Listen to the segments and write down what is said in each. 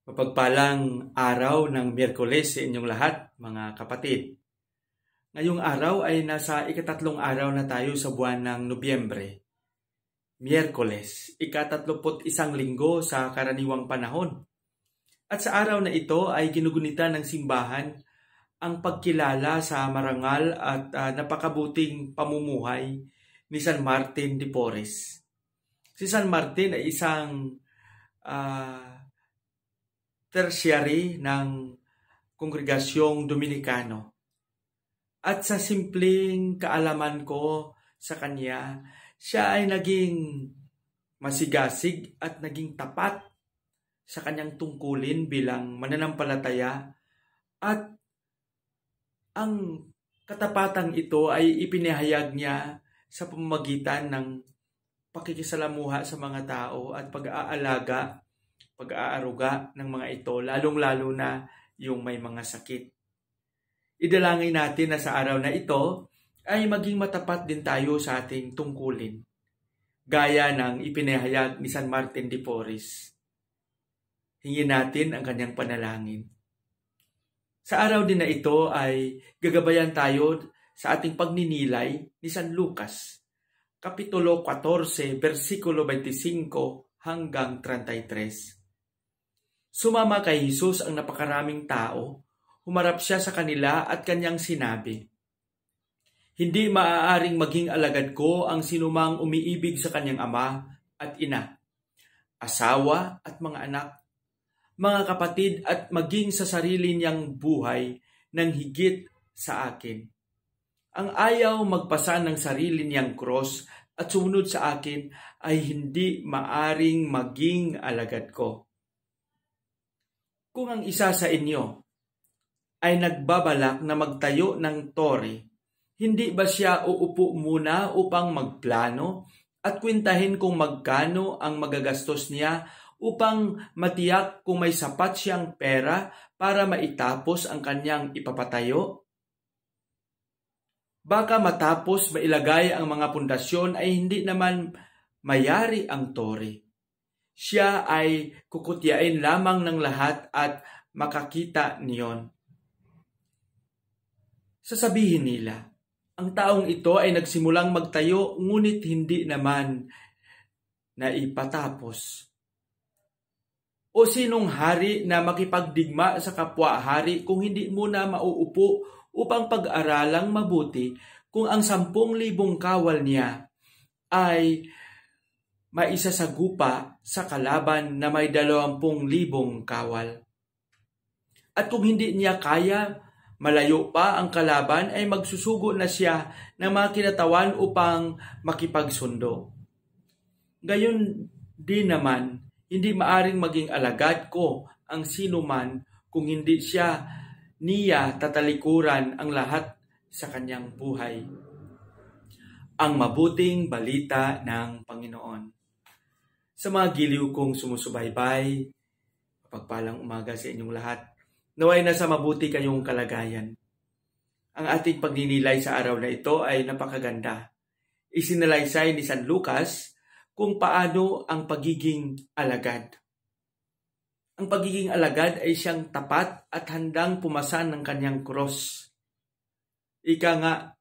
Mapagpalang araw ng Miyerkules sa inyong lahat, mga kapatid. Ngayong araw ay nasa ikatatlong araw na tayo sa buwan ng Nobyembre. Miyerkules, ika-31 linggo sa karaniwang panahon. At sa araw na ito ay ginugunita ng simbahan ang pagkilala sa marangal at napakabuting pamumuhay ni San Martin de Porres. Si San Martin ay isang tertiary ng Kongregasyong Dominikano. At sa simpleng kaalaman ko sa kanya, siya ay naging masigasig at naging tapat sa kanyang tungkulin bilang mananampalataya, at ang katapatang ito ay ipinahayag niya sa pamamagitan ng pakikisalamuha sa mga tao at pag-aaruga ng mga ito, lalong-lalo na yung may mga sakit. Idalangin natin na sa araw na ito ay maging matapat din tayo sa ating tungkulin, gaya ng ipinahayag ni San Martin de Porres. Hingin natin ang kanyang panalangin. Sa araw din na ito ay gagabayan tayo sa ating pagninilay ni San Lucas, Kapitulo 14, versikulo 25 hanggang 33. Sumama kay Jesus ang napakaraming tao, humarap siya sa kanila at kanyang sinabi, "Hindi maaaring maging alagad ko ang sinumang umiibig sa kanyang ama at ina, asawa at mga anak, mga kapatid at maging sa sarili niyang buhay ng higit sa akin. Ang ayaw magpasa ng sarili niyang cross at sumunod sa akin ay hindi maaring maging alagad ko. Kung ang isa sa inyo ay nagbabalak na magtayo ng tore, hindi ba siya uupo muna upang magplano at kwentahin kung magkano ang magagastos niya upang matiyak kung may sapat siyang pera para maitapos ang kanyang ipapatayo? Baka matapos mailagay ang mga pundasyon ay hindi naman mayari ang tore. Siya ay kukutyain lamang ng lahat at makakita niyon. Sasabihin nila, ang taong ito ay nagsimulang magtayo ngunit hindi naman naipatapos. O sinong hari na makipagdigma sa kapwa-hari kung hindi muna mauupo upang pag-aralang mabuti kung ang 10,000 kawal niya ay maisasagupa sa kalaban na may 20,000 kawal. At kung hindi niya kaya, malayo pa ang kalaban, ay magsusugo na siya ng mga kinatawan upang makipagsundo. Gayon din naman, hindi maaring maging alagad ko ang sinuman kung hindi niya tatalikuran ang lahat sa kanyang buhay." Ang mabuting balita ng Panginoon. Sa mga giliw kong sumusubaybay, mapagpalang umaga sa inyong lahat. Naway nasa mabuti kayong kalagayan. Ang ating pagninilay sa araw na ito ay napakaganda. Isinalaysay ni San Lucas kung paano ang pagiging alagad. Ang pagiging alagad ay siyang tapat at handang pumasan ng kanyang cross. Ika nga,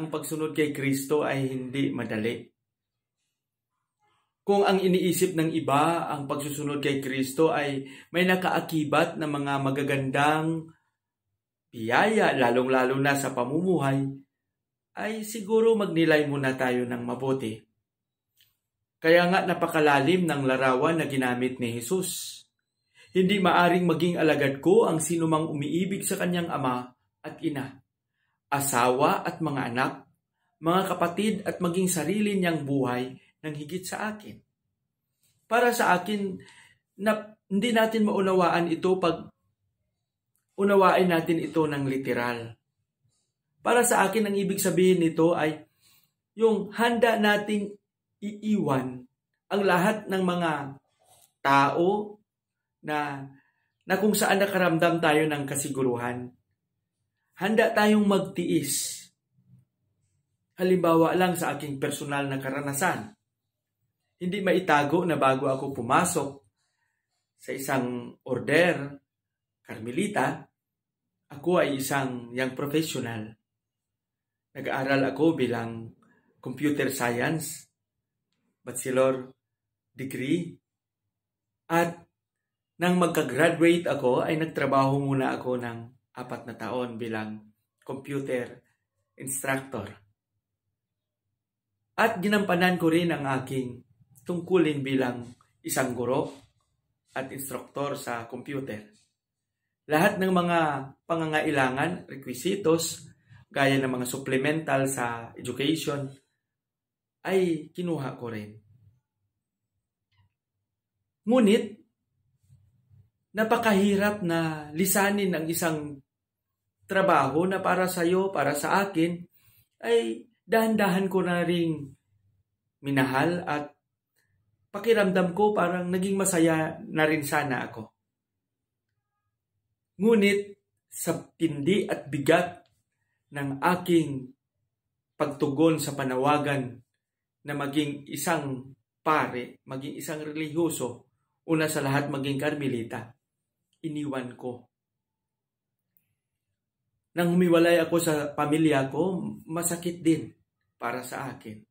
ang pagsunod kay Kristo ay hindi madali. Kung ang iniisip ng iba ang pagsusunod kay Kristo ay may nakaakibat na mga magagandang biyaya, lalong-lalo na sa pamumuhay, ay siguro magnilay muna tayo ng mabuti. Kaya nga napakalalim ng larawan na ginamit ni Jesus. Hindi maaring maging alagad ko ang sinumang umiibig sa kanyang ama at ina, asawa at mga anak, mga kapatid at maging sarili niyang buhay ng higit sa akin. Para sa akin, hindi natin maunawaan ito pag unawain natin ito ng literal. Para sa akin, ang ibig sabihin nito ay yung handa nating iiwan ang lahat ng mga tao na kung saan nakaramdam tayo ng kasiguruhan. Handa tayong magtiis. Halimbawa lang sa aking personal na karanasan. Hindi maitago na bago ako pumasok sa isang order, Carmelita, ako ay isang young professional. Nag-aaral ako bilang computer science, bachelor degree, at nang magka-graduate ako ay nagtrabaho muna ako ng 4 na taon bilang computer instructor. At ginampanan ko rin ang aking tungkulin bilang isang guro at instruktor sa computer. Lahat ng mga pangangailangan, requisitos, gaya ng mga supplemental sa education, ay kinuha ko rin. Ngunit, napakahirap na lisanin ang isang trabaho na para sa iyo, para sa akin, ay dahan-dahan ko na ring minahal at pakiramdam ko parang naging masaya na rin sana ako. Ngunit sa tindi at bigat ng aking pagtugon sa panawagan na maging isang pare, maging isang relihiyoso, una sa lahat maging Carmelita, iniwan ko. Nang humiwalay ako sa pamilya ko, masakit din para sa akin.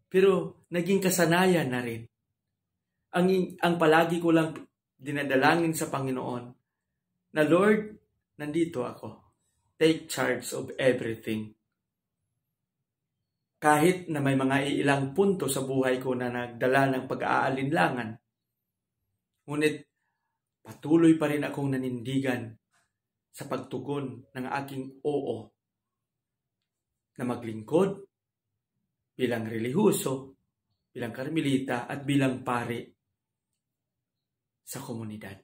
Pero naging kasanayan na rin. Ang palagi ko lang dinadalangin sa Panginoon na Lord, nandito ako. Take charge of everything. Kahit na may mga ilang punto sa buhay ko na nagdala ng pag-aalinlangan, ngunit patuloy pa rin akong nanindigan sa pagtugon ng aking oo na maglingkod bilang relihiyoso, bilang Carmelita at bilang pare sa komunidad.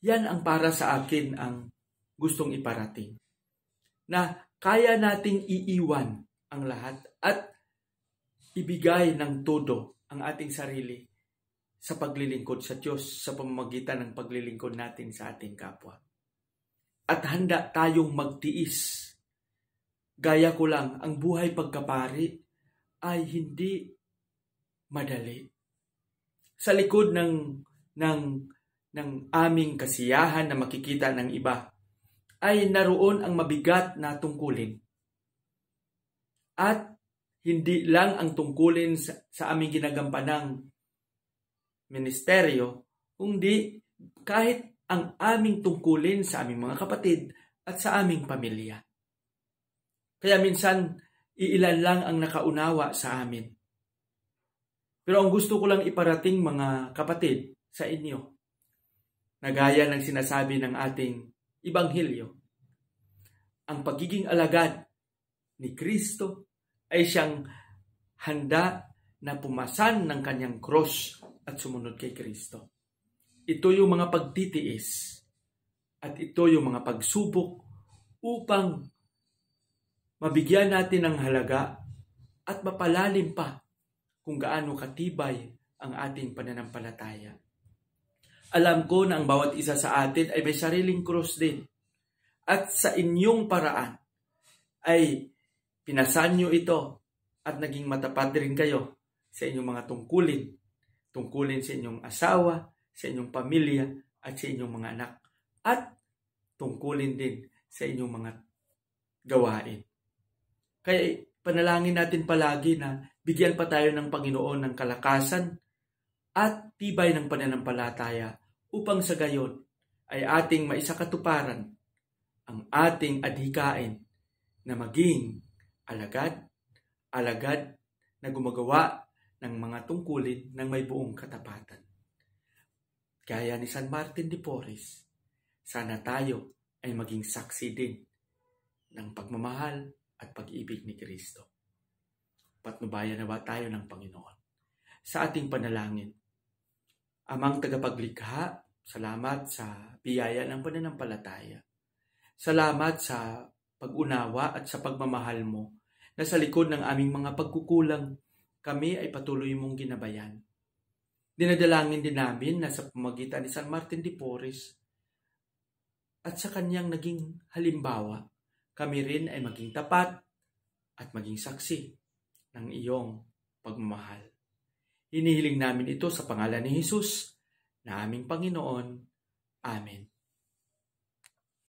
Yan ang para sa akin ang gustong iparating. Na kaya nating iiwan ang lahat at ibigay ng todo ang ating sarili sa paglilingkod sa Diyos sa pamamagitan ng paglilingkod natin sa ating kapwa. At handa tayong magtiis. Gaya ko lang, ang buhay pagkapari ay hindi madali. Sa likod ng aming kasiyahan na makikita ng iba, ay naroon ang mabigat na tungkulin. At hindi lang ang tungkulin sa aming ginagampanang ministeryo, kundi kahit ang aming tungkulin sa aming mga kapatid at sa aming pamilya. Kaya minsan, iilan lang ang nakaunawa sa amin. Pero ang gusto ko lang iparating mga kapatid sa inyo, na gaya ng sinasabi ng ating Ibanghilyo, ang pagiging alagad ni Kristo ay siyang handa na pumasan ng kanyang cross at sumunod kay Kristo. Ito yung mga pagtitiis at ito yung mga pagsubok upang mabigyan natin ng halaga at mapalalim pa kung gaano katibay ang ating pananampalataya. Alam ko na ang bawat isa sa atin ay may sariling krus din. At sa inyong paraan ay pinasan nyo ito at naging matapat rin kayo sa inyong mga tungkulin. Tungkulin sa inyong asawa, sa inyong pamilya at sa inyong mga anak. At tungkulin din sa inyong mga gawain. Kaya panalangin natin palagi na bigyan pa tayo ng Panginoon ng kalakasan at tibay ng pananampalataya upang sa gayon ay ating maisakatuparan ang ating adhikain na maging alagad na gumagawa ng mga tungkulin ng may buong katapatan. Gaya ni San Martin de Porres, sana tayo ay maging saksi din ng pagmamahal at pag-ibig ni Kristo. Patnubayan na ba tayo ng Panginoon? Sa ating panalangin, Amang tagapaglikha, salamat sa biyaya ng pananampalataya. Salamat sa pag-unawa at sa pagmamahal mo na sa likod ng aming mga pagkukulang, kami ay patuloy mong ginabayan. Dinadalangin din namin na sa pamamagitan ni San Martin de Porres at sa kanyang naging halimbawa, kami rin ay maging tapat at maging saksi ng iyong pagmamahal. Hinihiling namin ito sa pangalan ni Jesus na aming Panginoon. Amen.